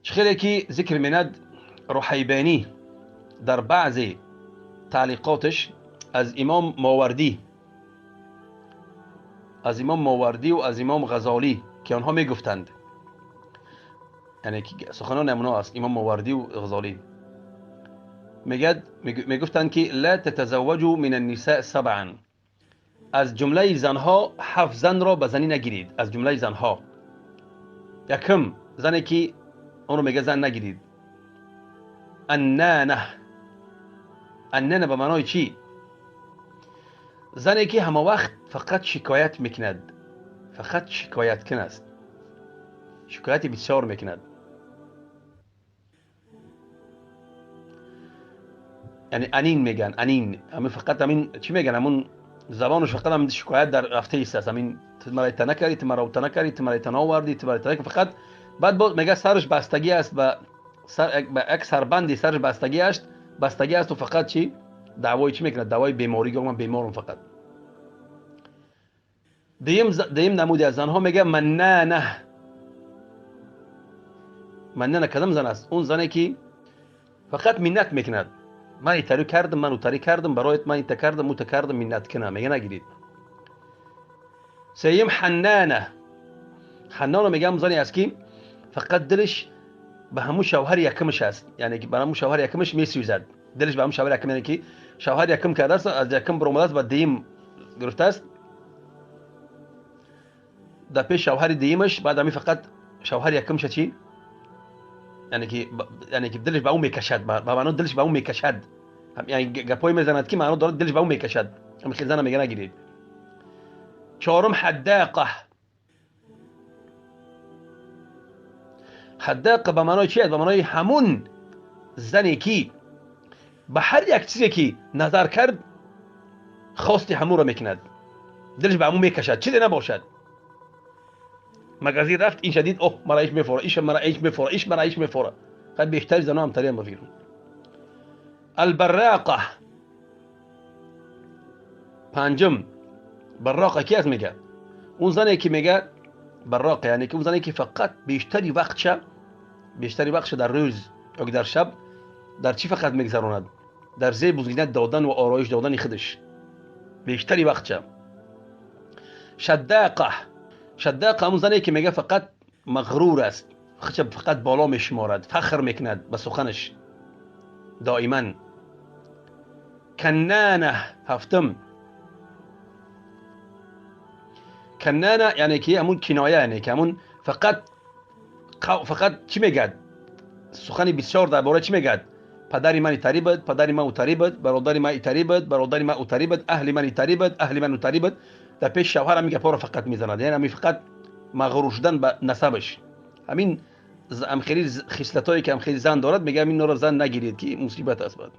خیلی که ذکر میند روحیبانی در بعضی تعلیقاتش از امام ماوردی و از امام غزالی که آنها میگفتند، یعنی که سخنان امنا است، امام ماوردی و غزالی میگفتند که لا تتزوجوا من النساء سبعا، از جمله زنها 7 زن را به زنی نگیرید. از جمله زنها یکم زنی که اون رو میگه زن نگیرید. انانه به معنای چی؟ زنی که همه وقت فقط شکایت میکند، فقط شکایت کن است، شکایتی بسیار میکند. یعنی انین میگن، انین همین فقط همین چی میگن، همون زبانش فقط همین شکایت در رفته است. همین مرایت نکردی، مرایت نکردی، مرایت نآوردی، مرایت نکردی، فقط بعد میگه سرش بستگی است به یک سربندی، سرش بستگی است و فقط چی دعوای چی میکنه، دعوای بیماری که من بیمارم فقط. دیم نمودی از زنها میگه منانه کدام زن است؟ اون زنی که فقط منت میکند، من اینطوری کردم، من اونطوری کردم برایت، من اینطوری کردم اونطوری کردم، منت کنه، میگه نگیرید. سیم حنانه میگه اون زنی است که فقط دلش به همون شوهر یکمش است، یعنی که به همون شوهر یکمش میسوزد، دلش به همون شوهر یکم، یعنی که شوهر یکم کرده است، از یکم برآمده است و دیم گرفته است در پیش شوهر دیمش، بعد همین فقط شوهر یکمش چی، یعنی که دلش به اون میکشد، به معنی دلش به اون میکشد، یعنی گپای میزند که معنی داره دلش به اون میکشد. همین خیلی زن میگه نگیرید. چهارم حداقه به معنای چی است؟ به معنای همون زنی که به هر یک چیزی که نظر کرد خواستی همون رو میکند، دلش به همون میکشد، چیزی نباشد. مغازی رفت، این شدید اوه مرا ایش میفوره، ایش مرا ایش میفوره، ایش مرا ایش میفوره. خیلی بیشتر زنا هم تریم بفیرون. البراقه پنجم، براقه کی از میگه؟ اون زنی که میگه براقه، یعنی که اون زنی که فقط بیشتری وقتش در روز یا در شب در چی فقط میگذراند؟ در زیب و زینت دادن و آرایش دادن خودش بیشتری وقتش. شداقه همون زنی که میگه فقط مغرور است، فقط بالا میشمارد، فخر میکند به سخنش دائما. کنانه هفتم، کنانه یعنی که همون کنایه، یعنی که همون فقط چی میگد؟ سخنی بسیار درباره چی میگد؟ پدری من ایتاری بود، پدری من اوتاری بود، برادری من ایتاری بود، برادری من اوتاری بود، اهل من ایتاری بود، اهل من اوتاری بود. در پیش شوهر میگه پارو فقط میزند، یعنی همین فقط مغرور شدن به نسبش. همین خیلی خصلتایی که هم خیلی زن دارد، میگه همین رو زن نگیرید که مصیبت است. بعد